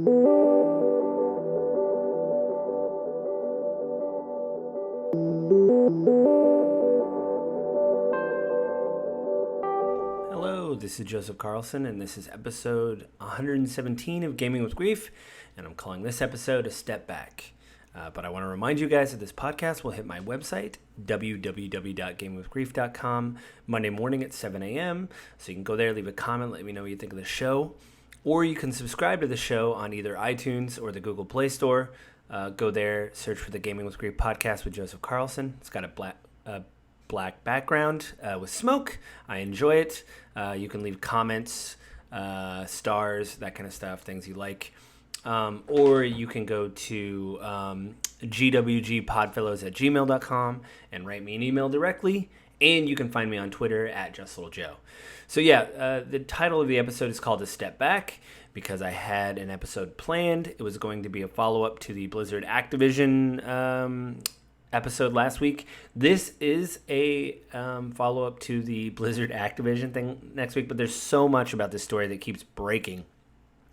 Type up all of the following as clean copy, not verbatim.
Hello, this is Joseph Carlson, and this is episode 117 of Gaming with Grief, and I'm calling this episode A Step Back. But I want to remind you guys that this podcast will hit my website, www.gamingwithgrief.com, Monday morning at 7 a.m. So you can go there, leave a comment, let me know what you think of the show. Or you can subscribe to the show on either iTunes or the Google Play Store. Go there, search for the Gaming with Grief podcast with Joseph Carlson. It's got a black background with smoke. I enjoy it. You can leave comments, stars, that kind of stuff, things you like. Or you can go to gwgpodfellows@gmail.com and write me an email directly. And you can find me on Twitter at JustLittleJoe. So the title of the episode is called A Step Back because I had an episode planned. It was going to be a follow-up to the Blizzard Activision episode last week. This is a follow-up to the Blizzard Activision thing next week, but there's so much about this story that keeps breaking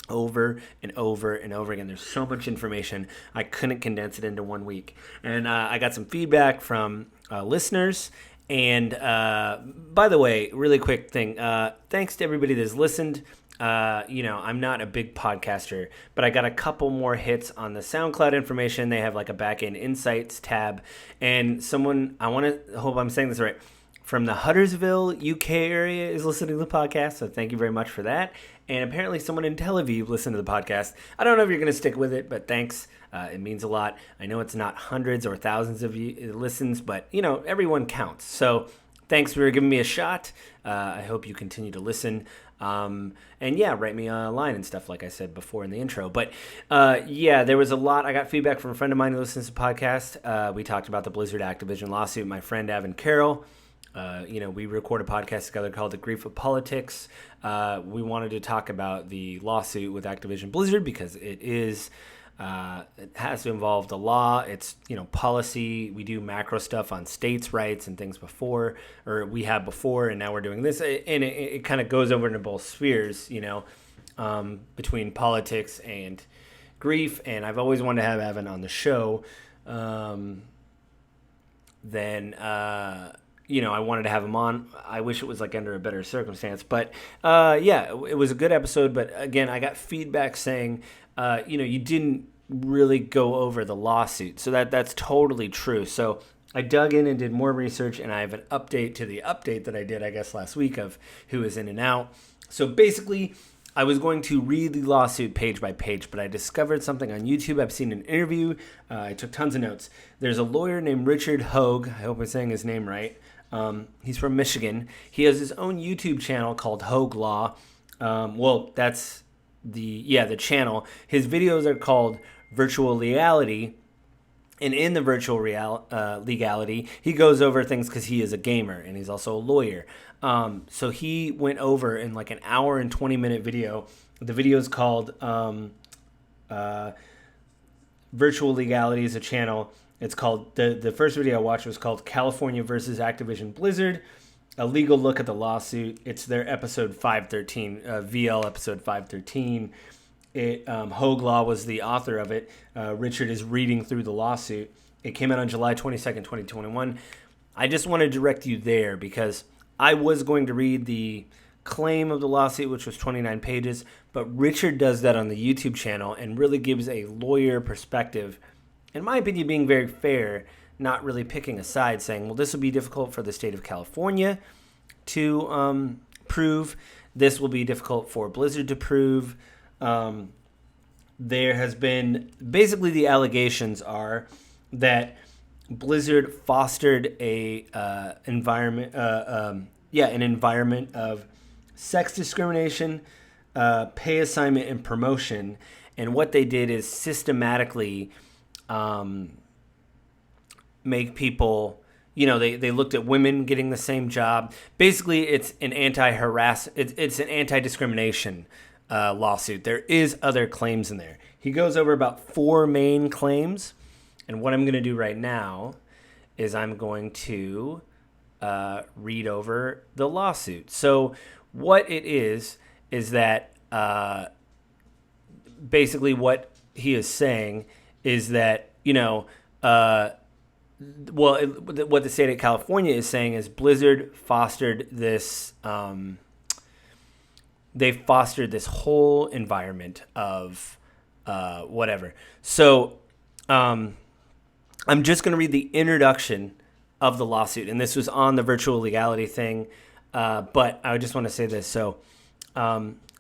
over and over and over again. There's so much information, I couldn't condense it into 1 week. And I got some feedback from listeners. And by the way, really quick thing, thanks to everybody that's listened. I'm not a big podcaster, but I got a couple more hits on the SoundCloud information. They have like a back-end insights tab. And someone, hope I'm saying this right, from the Huddersfield, UK area is listening to the podcast, so thank you very much for that. And apparently someone in Tel Aviv listened to the podcast. I don't know if you're going to stick with it, but thanks. It means a lot. I know it's not hundreds or thousands of listens, but, everyone counts. So thanks for giving me a shot. I hope you continue to listen. Write me a line and stuff like I said before in the intro. But there was a lot. I got feedback from a friend of mine who listens to the podcast. We talked about the Blizzard Activision lawsuit. My friend Evan Carroll. We record a podcast together called The Grief of Politics. We wanted to talk about the lawsuit with Activision Blizzard because it has involved the law. It's, policy. We do macro stuff on states' rights and things before, and now we're doing this. And it kind of goes over into both spheres, between politics and grief. And I've always wanted to have Evan on the show. I wanted to have him on. I wish it was like under a better circumstance. But it was a good episode. But again, I got feedback saying, you didn't really go over the lawsuit. So that's totally true. So I dug in and did more research, and I have an update to the update that I did, I guess, last week of who is in and out. So basically, I was going to read the lawsuit page by page, but I discovered something on YouTube. I've seen an interview. I took tons of notes. There's a lawyer named Richard Hogue. I hope I'm saying his name right. He's from Michigan. He has his own YouTube channel called Hogue Law. That's the channel. His videos are called Virtual Legality. And in the virtual legality, he goes over things because he is a gamer and he's also a lawyer. So he went over in like an hour and 20-minute video. The video is called Virtual Legality is a channel. It's called, the first video I watched was called California versus Activision Blizzard, a legal look at the lawsuit. It's their episode 513, VL episode 513. Hogue Law was the author of it. Richard is reading through the lawsuit. It came out on July 22nd, 2021. I just want to direct you there because I was going to read the claim of the lawsuit, which was 29 pages, but Richard does that on the YouTube channel and really gives a lawyer perspective, in my opinion, being very fair, not really picking a side, saying, well, this will be difficult for the state of California to prove. This will be difficult for Blizzard to prove. There has been, basically the allegations are that Blizzard fostered an environment of sex discrimination, pay assignment, and promotion. And what they did is systematically make people, they looked at women getting the same job. Basically, it's an it's an anti-discrimination lawsuit. There is other claims in there. He goes over about 4 main claims. And what I'm going to do right now is I'm going to read over the lawsuit. So what it is that basically what he is saying is that, what the state of California is saying is Blizzard fostered this. They fostered this whole environment of whatever. So I'm just going to read the introduction of the lawsuit, and this was on the virtual legality thing. But I just want to say this. So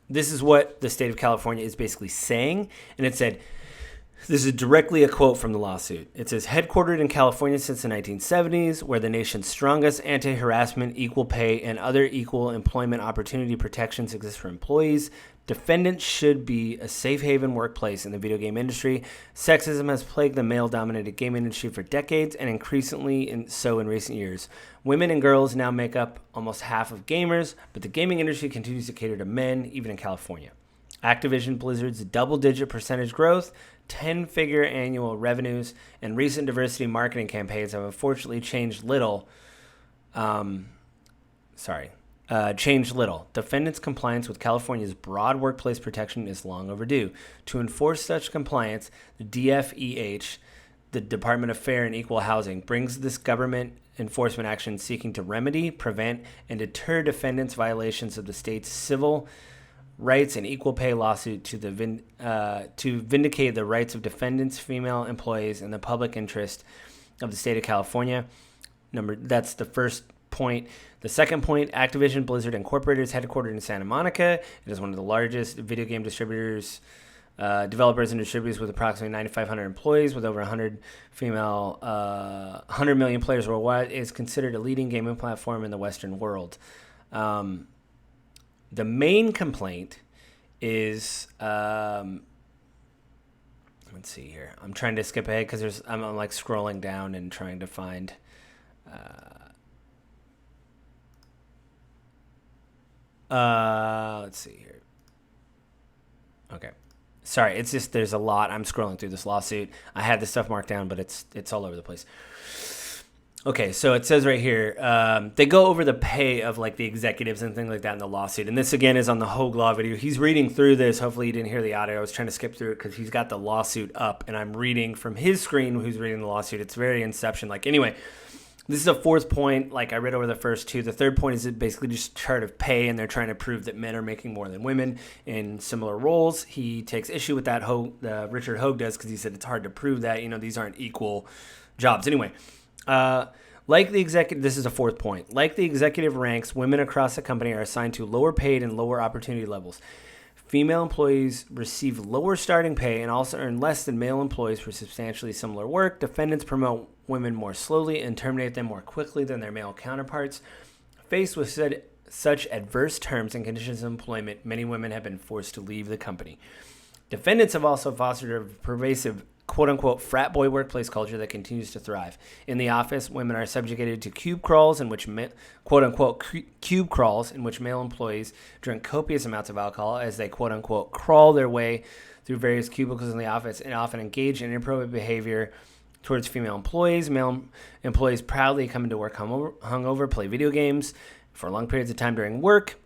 this is what the state of California is basically saying, and it said. This is directly a quote from the lawsuit. It says, headquartered in California since the 1970s, where the nation's strongest anti-harassment, equal pay, and other equal employment opportunity protections exist for employees, defendants should be a safe haven workplace in the video game industry. Sexism has plagued the male-dominated game industry for decades, and increasingly so in recent years. Women and girls now make up almost half of gamers, but the gaming industry continues to cater to men, even in California. Activision Blizzard's double-digit percentage growth, 10-figure annual revenues, and recent diversity marketing campaigns have unfortunately changed little. Changed little. Defendants' compliance with California's broad workplace protection is long overdue. To enforce such compliance, the DFEH, the Department of Fair and Equal Housing, brings this government enforcement action seeking to remedy, prevent, and deter defendants' violations of the state's civil rights and equal pay lawsuit to vindicate the rights of defendants, female employees, and the public interest of the state of California. That's the first point. The second point, Activision Blizzard Incorporated is headquartered in Santa Monica. It is one of the largest video game developers and distributors with approximately 9,500 employees, with over 100 million players worldwide. It is considered a leading gaming platform in the Western world. The main complaint is, let's see here. I'm trying to skip ahead because I'm like scrolling down and trying to find. Let's see here. Okay. Sorry, it's just there's a lot. I'm scrolling through this lawsuit. I had this stuff marked down, but it's all over the place. Okay, so it says right here, they go over the pay of like the executives and things like that in the lawsuit. And this again is on the Hogue Law video. He's reading through this. Hopefully you didn't hear the audio. I was trying to skip through it because he's got the lawsuit up and I'm reading from his screen who's reading the lawsuit. It's very Inception. Like anyway, this is a fourth point. Like I read over the first two. The third point is basically just a chart of pay, and they're trying to prove that men are making more than women in similar roles. He takes issue with that. Richard Hogue does because he said it's hard to prove that. These aren't equal jobs. Anyway, like the executive, this is a fourth point. Like the executive ranks, women across the company are assigned to lower paid and lower opportunity levels. Female employees receive lower starting pay and also earn less than male employees for substantially similar work. Defendants promote women more slowly and terminate them more quickly than their male counterparts. Faced with such adverse terms and conditions of employment, many women have been forced to leave the company. Defendants have also fostered a pervasive quote-unquote frat boy workplace culture that continues to thrive. In the office, women are subjugated to cube crawls in which quote-unquote cube crawls in which male employees drink copious amounts of alcohol as they quote-unquote crawl their way through various cubicles in the office and often engage in inappropriate behavior towards female employees. Male employees proudly come into work hungover, play video games for long periods of time during work,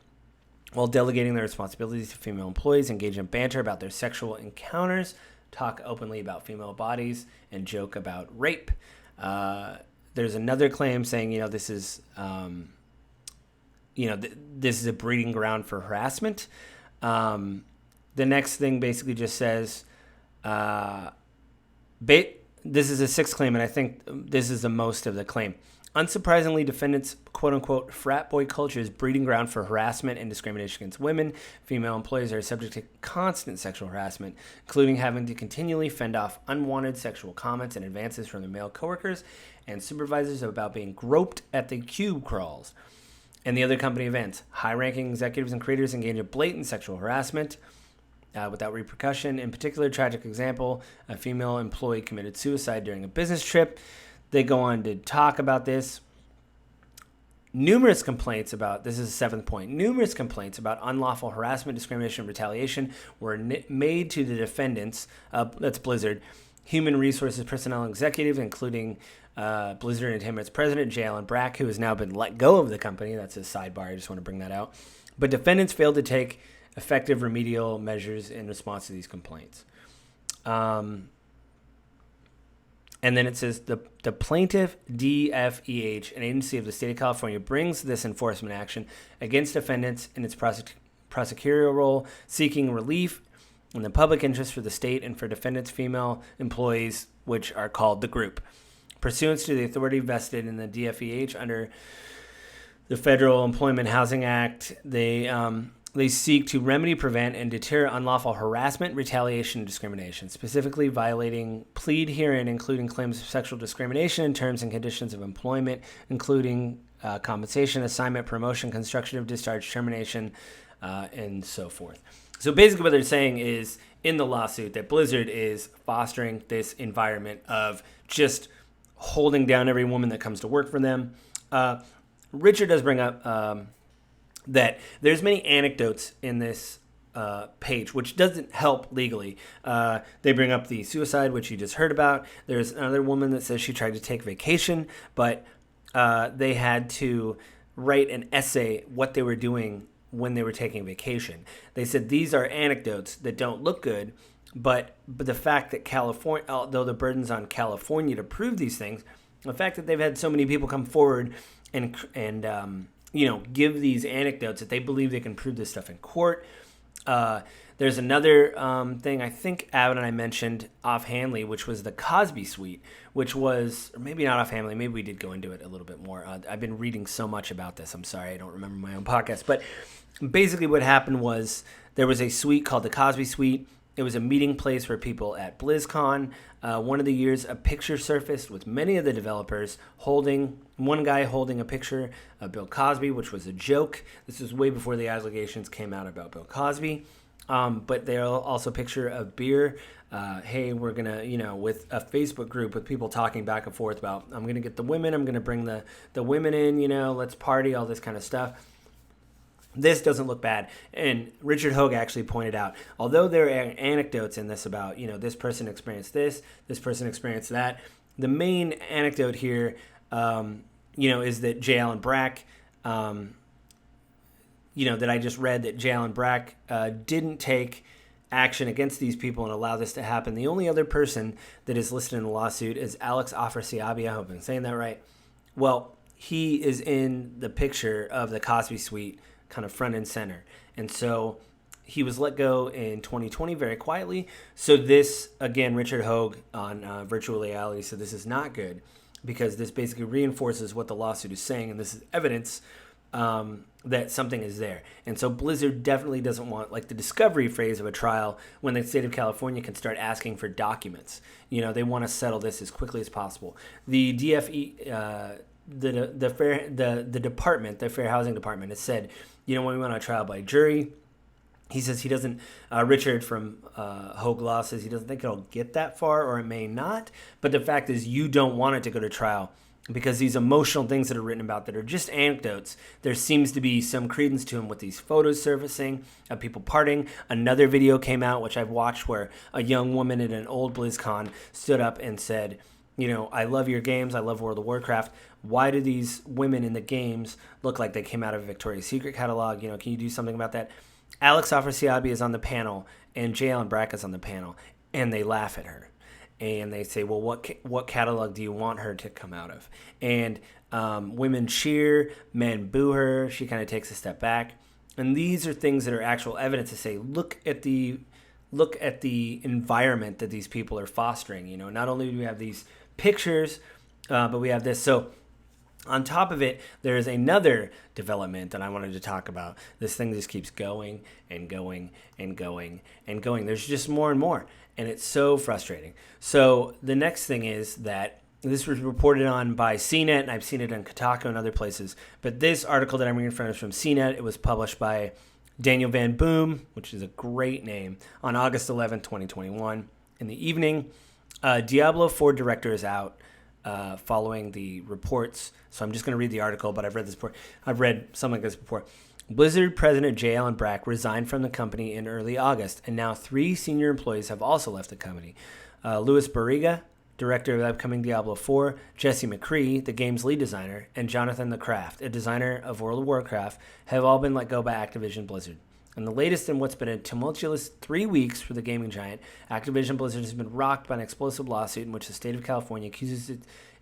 while delegating their responsibilities to female employees, engage in banter about their sexual encounters, talk openly about female bodies, and joke about rape. There's another claim saying, this is, this is a breeding ground for harassment. The next thing basically just says, this is a sixth claim, and I think this is the most of the claim. Unsurprisingly, defendants' quote-unquote frat boy culture is breeding ground for harassment and discrimination against women. Female employees are subject to constant sexual harassment, including having to continually fend off unwanted sexual comments and advances from their male coworkers and supervisors about being groped at the cube crawls and the other company events. High-ranking executives and creators engage in blatant sexual harassment without repercussion. In particular, tragic example, a female employee committed suicide during a business trip. They go on to talk about this. Numerous complaints about, this is the seventh point, numerous complaints about unlawful harassment, discrimination, and retaliation were made to the defendants, that's Blizzard, human resources personnel and executives, including Blizzard Entertainment's president, J. Allen Brack, who has now been let go of the company. That's a sidebar. I just want to bring that out. But defendants failed to take effective remedial measures in response to these complaints. And then it says the plaintiff, DFEH, an agency of the state of California, brings this enforcement action against defendants in its prosecutorial role, seeking relief in the public interest for the state and for defendants' female employees, which are called the group. Pursuant to the authority vested in the DFEH under the Federal Employment Housing Act, they seek to remedy, prevent, and deter unlawful harassment, retaliation, and discrimination, specifically violating plead herein, including claims of sexual discrimination in terms and conditions of employment, including compensation, assignment, promotion, construction of discharge, termination, and so forth. So basically what they're saying is, in the lawsuit, that Blizzard is fostering this environment of just holding down every woman that comes to work for them. Richard does bring up that there's many anecdotes in this page, which doesn't help legally. They bring up the suicide, which you just heard about. There's another woman that says she tried to take vacation, but they had to write an essay what they were doing when they were taking vacation. They said these are anecdotes that don't look good, but the fact that California, although the burden's on California to prove these things, the fact that they've had so many people come forward and give these anecdotes that they believe they can prove this stuff in court. There's another thing I think Abbott and I mentioned offhandedly, which was the Cosby Suite, which was, or maybe not offhandedly, maybe we did go into it a little bit more. I've been reading so much about this. I'm sorry, I don't remember my own podcast. But basically what happened was there was a suite called the Cosby Suite. It was a meeting place for people at BlizzCon. One of the years, a picture surfaced with many of the developers one guy holding a picture of Bill Cosby, which was a joke. This was way before the allegations came out about Bill Cosby. But there are also a picture of beer. Hey, we're going to, with a Facebook group with people talking back and forth about, I'm going to get the women, I'm going to bring the women in, let's party, all this kind of stuff. This doesn't look bad. And Richard Hogue actually pointed out, although there are anecdotes in this about, this person experienced this person experienced that, the main anecdote here, is that J. Allen Brack, that I just read, that J. Allen Brack didn't take action against these people and allow this to happen. The only other person that is listed in the lawsuit is Alex Afrasiabi. I hope I'm saying that right. Well, he is in the picture of the Cosby Suite, kind of front and center. And so he was let go in 2020 very quietly. So this, again, Richard Hogue on Virtual Reality said this is not good because this basically reinforces what the lawsuit is saying, and this is evidence that something is there. And so Blizzard definitely doesn't want, like, the discovery phase of a trial when the state of California can start asking for documents. They want to settle this as quickly as possible. The DFE, the department, the Fair Housing Department, has said, when we went on trial by jury, he says he doesn't, Richard from Hogue Law says he doesn't think it'll get that far, or it may not. But the fact is, you don't want it to go to trial because these emotional things that are written about that are just anecdotes, there seems to be some credence to them with these photos surfacing of people partying. Another video came out, which I've watched, where a young woman at an old BlizzCon stood up and said, I love your games. I love World of Warcraft. Why do these women in the games look like they came out of a Victoria's Secret catalog? Can you do something about that? Alex Afrasiabi is on the panel, and J. Allen Brack is on the panel, and they laugh at her. And they say, well, what catalog do you want her to come out of? And women cheer, men boo her. She kind of takes a step back. And these are things that are actual evidence to say, look at the environment that these people are fostering. Not only do we have these pictures, but we have this. So on top of it, there is another development that I wanted to talk about. This thing just keeps going and going and going and going. There's just more and more, and it's so frustrating. So the next thing is that this was reported on by CNET, and I've seen it on Kotaku and other places. But this article that I'm reading from is from CNET. It was published by Daniel Van Boom, which is a great name, on August 11, 2021. In the evening, Diablo 4 director is out following the reports. So I'm just going to read the article, but I've read this before. I've read something like this before. Blizzard president J. Allen Brack resigned from the company in early August, and now 3 senior employees have also left the company. Louis Barriga, director of the upcoming Diablo 4, Jesse McCree, the game's lead designer, and Jonathan the Craft, a designer of World of Warcraft, have all been let go by Activision Blizzard. And the latest in what's been a tumultuous 3 weeks for the gaming giant, Activision Blizzard has been rocked by an explosive lawsuit in which the state of California accuses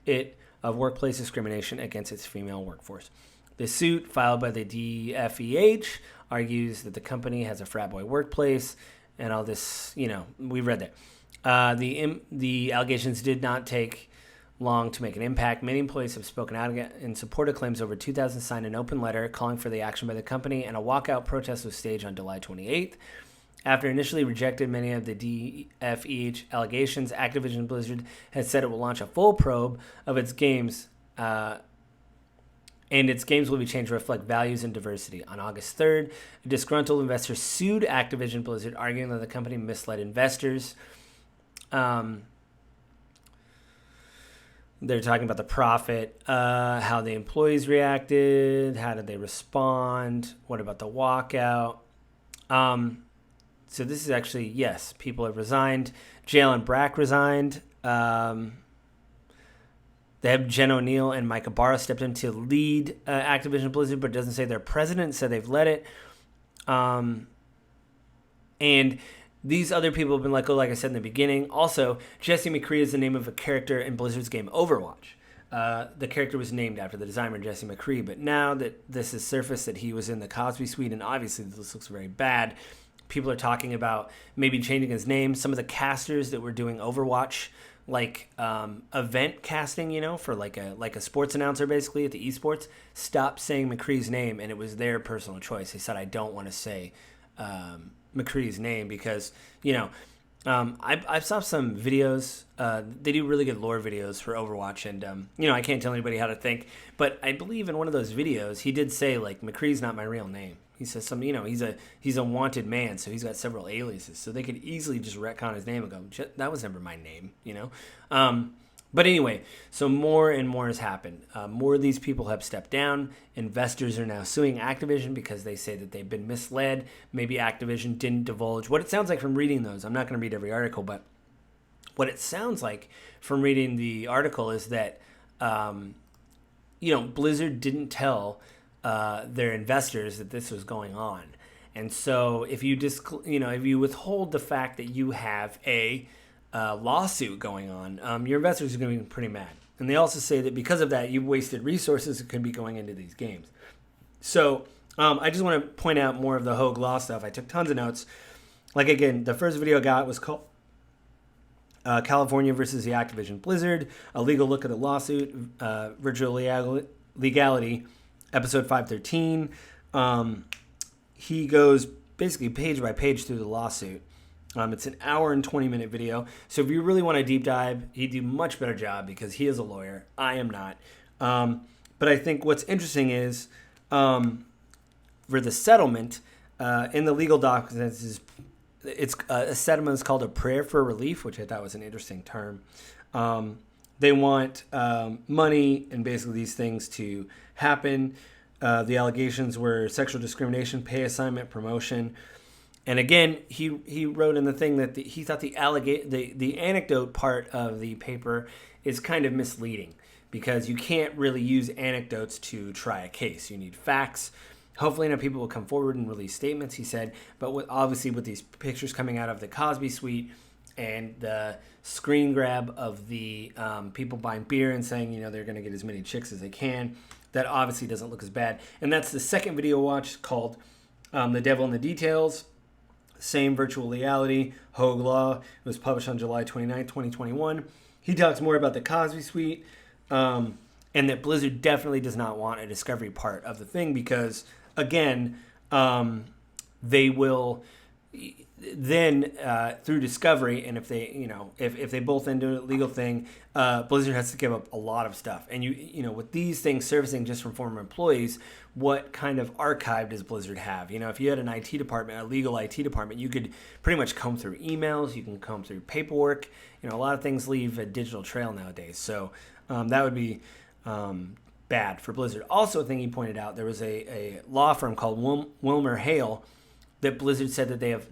it of workplace discrimination against its female workforce. The suit, filed by the DFEH, argues that the company has a frat boy workplace and all this, we read that. The allegations did not take long to make an impact. Many employees have spoken out in support of claims. Over 2,000 signed an open letter calling for the action by the company, and a walkout protest was staged on July 28th. After initially rejecting many of the DFEH allegations, Activision Blizzard has said it will launch a full probe of its games, and its games will be changed to reflect values and diversity. On August 3rd, a disgruntled investor sued Activision Blizzard, arguing that the company misled investors. They're talking about the profit, how the employees reacted, how did they respond, what about the walkout. So this is actually, yes, people have resigned. Jalen Brack resigned. They have Jen O'Neill and Mike Ibarra stepped in to lead Activision Blizzard, but it doesn't say their president, so they've let it. And these other people have been let go, like I said in the beginning. Also, Jesse McCree is the name of a character in Blizzard's game Overwatch. The character was named after the designer Jesse McCree, but now that this has surfaced that he was in the Cosby Suite, and obviously this looks very bad, people are talking about maybe changing his name. Some of the casters that were doing Overwatch, like event casting, for like a sports announcer basically at the esports, stopped saying McCree's name, and it was their personal choice. They said, I don't want to say McCree's name because, I've saw some videos. They do really good lore videos for Overwatch, and, I can't tell anybody how to think, but I believe in one of those videos, he did say, like, McCree's not my real name. He says he's a wanted man, so he's got several aliases. So they could easily just retcon his name and go, that was never my name, But anyway, so more and more has happened. More of these people have stepped down. Investors are now suing Activision because they say that they've been misled. Maybe Activision didn't divulge. What it sounds like from reading those, I'm not going to read every article, but what it sounds like from reading the article is that, Blizzard didn't tell their investors that this was going on. And so if you if you withhold the fact that you have a lawsuit going on, your investors are going to be pretty mad. And they also say that because of that, you've wasted resources that could be going into these games. So I just want to point out more of the Hogue Law stuff. I took tons of notes. Like, again, the first video I got was called California versus the Activision Blizzard, a legal look at the lawsuit, virtual legality, episode 513. He goes basically page by page through the lawsuit. It's an hour and 20-minute video. So if you really want a deep dive, he'd do a much better job because he is a lawyer. I am not. But I think what's interesting is for the settlement, in the legal documents, a settlement is called a prayer for relief, which I thought was an interesting term. They want money and basically these things to happen. The allegations were sexual discrimination, pay assignment, promotion. And again, he wrote in the thing that he thought the anecdote part of the paper is kind of misleading because you can't really use anecdotes to try a case. You need facts. Hopefully enough people will come forward and release statements, he said. But obviously with these pictures coming out of the Cosby Suite and the screen grab of the people buying beer and saying, they're going to get as many chicks as they can, that obviously doesn't look as bad. And that's the second video watch called The Devil in the Details. Same virtual reality, Hogue Law. It was published on July 29, 2021. He talks more about the Cosby Suite and that Blizzard definitely does not want a discovery part of the thing because, again, they will then through discovery, and if they, if they both end a legal thing, Blizzard has to give up a lot of stuff. And with these things surfacing just from former employees, what kind of archive does Blizzard have? If you had an IT department, a legal IT department, you could pretty much comb through emails, you can comb through paperwork. A lot of things leave a digital trail nowadays. So that would be bad for Blizzard. Also, a thing he pointed out, there was a law firm called Wilmer Hale that Blizzard said that they have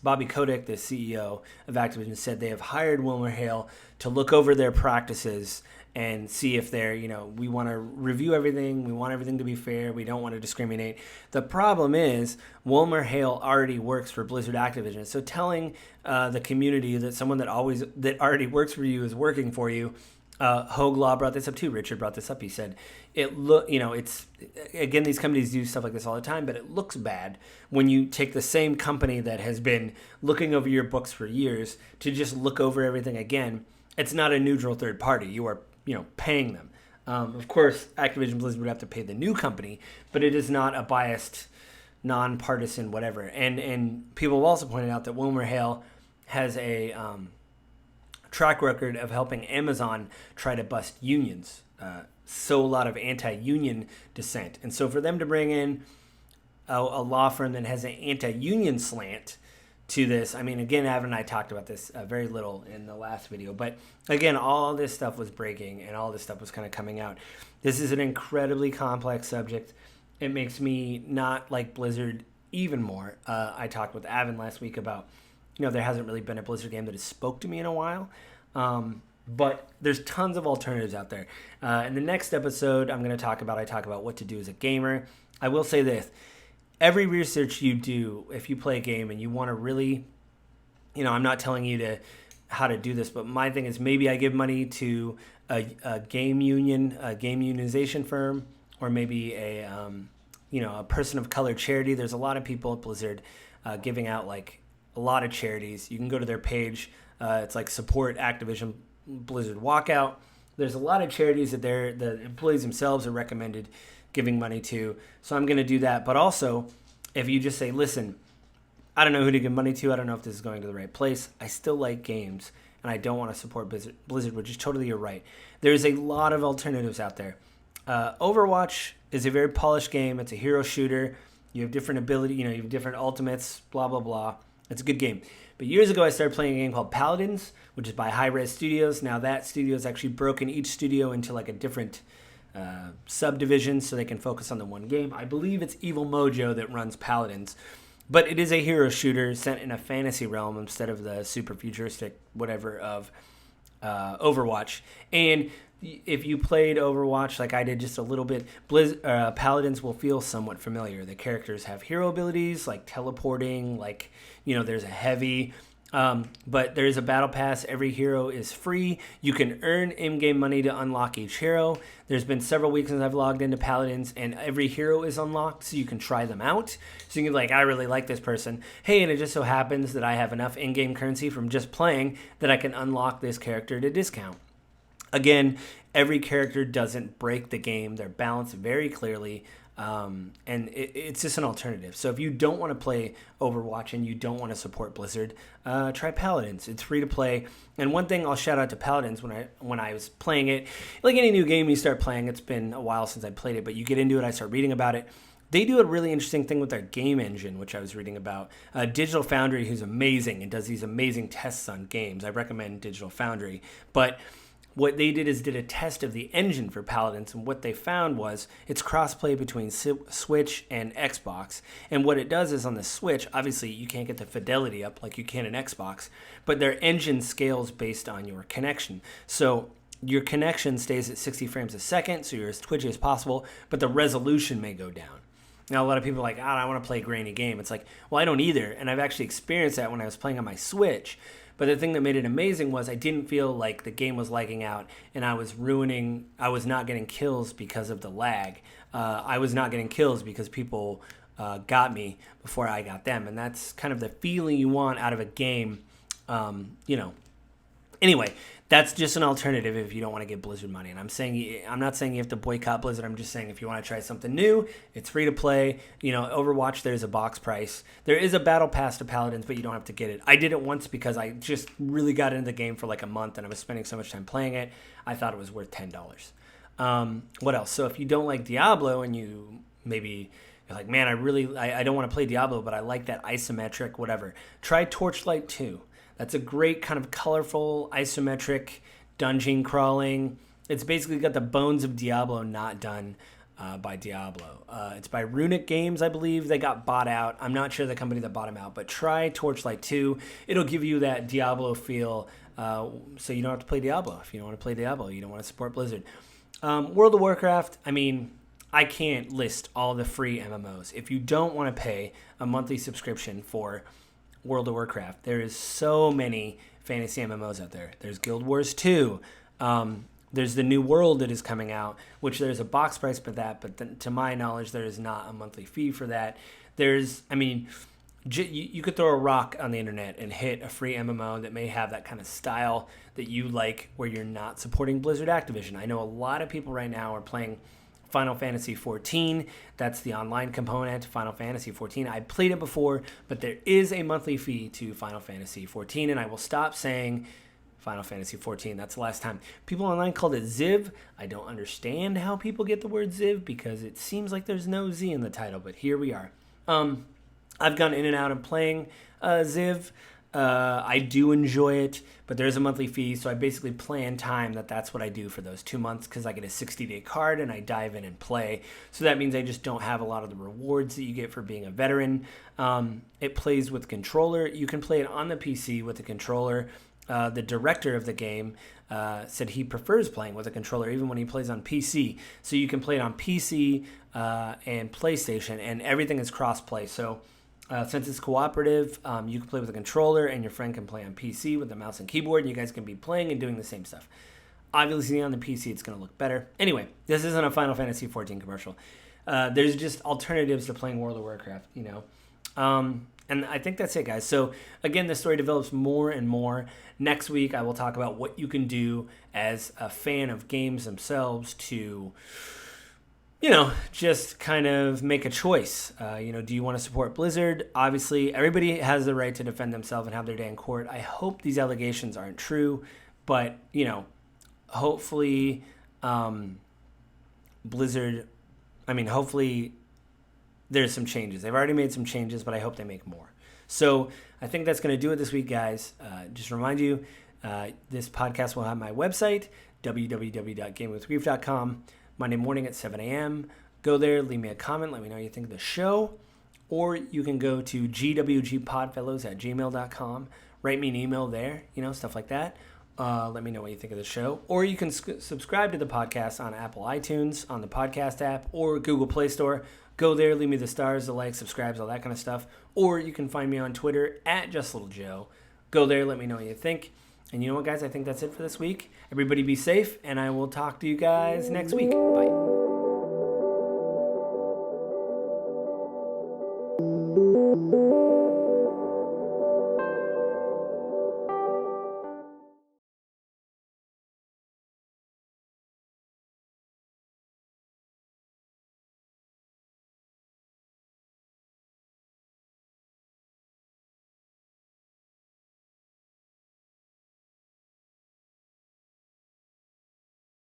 Bobby Kotick, the CEO of Activision, said they have hired WilmerHale to look over their practices and see if they're, we want to review everything. We want everything to be fair. We don't want to discriminate. The problem is WilmerHale already works for Blizzard Activision. So telling the community that someone that already works for you is working for you. Hoag Law brought this up too. Richard brought this up. He said, it's, again, these companies do stuff like this all the time, but it looks bad when you take the same company that has been looking over your books for years to just look over everything again. It's not a neutral third party. You are, paying them. Of course, Activision Blizzard would have to pay the new company, but it is not a biased, nonpartisan, whatever. And people have also pointed out that WilmerHale has a track record of helping Amazon try to bust unions. So a lot of anti-union dissent. And so for them to bring in a law firm that has an anti-union slant to this, again, Av and I talked about this very little in the last video, but again, all this stuff was breaking and all this stuff was kind of coming out. This is an incredibly complex subject. It makes me not like Blizzard even more. I talked with Avin last week about, there hasn't really been a Blizzard game that has spoke to me in a while. But there's tons of alternatives out there. In the next episode, I talk about what to do as a gamer. I will say this. Every research you do, if you play a game and you want to really, I'm not telling you how to do this, but my thing is maybe I give money to a game union, a game unionization firm, or maybe a person of color charity. There's a lot of people at Blizzard giving out like a lot of charities. You can go to their page. It's like support Activision Blizzard Walkout. There's a lot of charities that the employees themselves are recommended giving money to. So I'm going to do that. But also, if you just say, listen, I don't know who to give money to. I don't know if this is going to the right place. I still like games, and I don't want to support Blizzard, which is totally your right. There's a lot of alternatives out there. Overwatch is a very polished game. It's a hero shooter. You have different ability. You have different ultimates, blah, blah, blah. It's a good game. But years ago, I started playing a game called Paladins, which is by Hi-Rez Studios. Now that studio is actually broken each studio into like a different subdivision so they can focus on the one game. I believe it's Evil Mojo that runs Paladins. But it is a hero shooter set in a fantasy realm instead of the super futuristic whatever of Overwatch. And if you played Overwatch like I did just a little bit, Paladins will feel somewhat familiar. The characters have hero abilities like teleporting, like, there's a heavy, but there's a battle pass. Every hero is free. You can earn in-game money to unlock each hero. There's been several weeks since I've logged into Paladins, and every hero is unlocked, so you can try them out. So you can be like, I really like this person. Hey, and it just so happens that I have enough in-game currency from just playing that I can unlock this character at a discount. Again, every character doesn't break the game. They're balanced very clearly, and it's just an alternative. So if you don't want to play Overwatch and you don't want to support Blizzard, try Paladins. It's free to play. And one thing I'll shout out to Paladins, when I was playing it, like any new game you start playing, it's been a while since I played it, but you get into it, I start reading about it. They do a really interesting thing with their game engine, which I was reading about. Digital Foundry, who's amazing and does these amazing tests on games. I recommend Digital Foundry. But what they did a test of the engine for Paladins, and what they found was it's crossplay between Switch and Xbox. And what it does is on the Switch, obviously you can't get the fidelity up like you can in Xbox, but their engine scales based on your connection. So your connection stays at 60 frames a second, so you're as twitchy as possible, but the resolution may go down. Now, a lot of people are like, I want to play a grainy game. It's like, well, I don't either, and I've actually experienced that when I was playing on my Switch. But the thing that made it amazing was I didn't feel like the game was lagging out and I was not getting kills because of the lag. I was not getting kills because people got me before I got them. And that's kind of the feeling you want out of a game, Anyway, that's just an alternative if you don't want to give Blizzard money. And I'm not saying you have to boycott Blizzard. I'm just saying if you want to try something new, it's free to play. Overwatch, there's a box price. There is a battle pass to Paladins, but you don't have to get it. I did it once because I just really got into the game for like a month and I was spending so much time playing it. I thought it was worth $10. What else? So if you don't like Diablo and you maybe you're like, man, I don't want to play Diablo, but I like that isometric, whatever. Try Torchlight 2. That's a great kind of colorful, isometric dungeon crawling. It's basically got the bones of Diablo not done. by Diablo. It's by Runic Games, I believe. They got bought out. I'm not sure the company that bought them out, but try Torchlight 2. It'll give you that Diablo feel, so you don't have to play Diablo. If you don't want to play Diablo, you don't want to support Blizzard. World of Warcraft, I mean, I can't list all the free MMOs. If you don't want to pay a monthly subscription for World of Warcraft, there is so many fantasy MMOs out there. There's Guild Wars 2. There's the New World that is coming out, which there's a box price for that, but to my knowledge, there is not a monthly fee for that. You could throw a rock on the internet and hit a free MMO that may have that kind of style that you like, where you're not supporting Blizzard Activision. I know a lot of people right now are playing Final Fantasy XIV. That's the online component, Final Fantasy XIV. I played it before, but there is a monthly fee to Final Fantasy XIV, and I will stop saying Final Fantasy XIV. That's the last time. People online called it Ziv. I don't understand how people get the word Ziv because it seems like there's no Z in the title, but here we are. I've gone in and out of playing Ziv. I do enjoy it, but there's a monthly fee, so I basically plan time that's what I do for those 2 months because I get a 60-day card and I dive in and play. So that means I just don't have a lot of the rewards that you get for being a veteran. It plays with controller. You can play it on the PC with the controller. The director of the game said he prefers playing with a controller even when he plays on PC. So you can play it on PC and PlayStation, and everything is cross-play. So since it's cooperative, you can play with a controller, and your friend can play on PC with the mouse and keyboard, and you guys can be playing and doing the same stuff. Obviously, on the PC, it's going to look better. Anyway, this isn't a Final Fantasy XIV commercial. There's just alternatives to playing World of Warcraft, you know. And I think that's it, guys. So, again, the story develops more and more. Next week, I will talk about what you can do as a fan of games themselves to, just kind of make a choice. Do you want to support Blizzard? Obviously, everybody has the right to defend themselves and have their day in court. I hope these allegations aren't true, but, hopefully hopefully there's some changes. They've already made some changes, but I hope they make more. So I think that's going to do it this week, guys. Just remind you, this podcast will have my website, www.gamingwithgrief.com, Monday morning at 7 a.m. Go there, leave me a comment, let me know what you think of the show. Or you can go to gwgpodfellows@gmail.com. Write me an email there, stuff like that. Let me know what you think of the show. Or you can subscribe to the podcast on Apple iTunes, on the podcast app, or Google Play Store. Go there, leave me the stars, the likes, subscribes, all that kind of stuff. Or you can find me on Twitter @JustLittleJoe. Go there, let me know what you think. And you know what, guys? I think that's it for this week. Everybody be safe, and I will talk to you guys next week. Bye.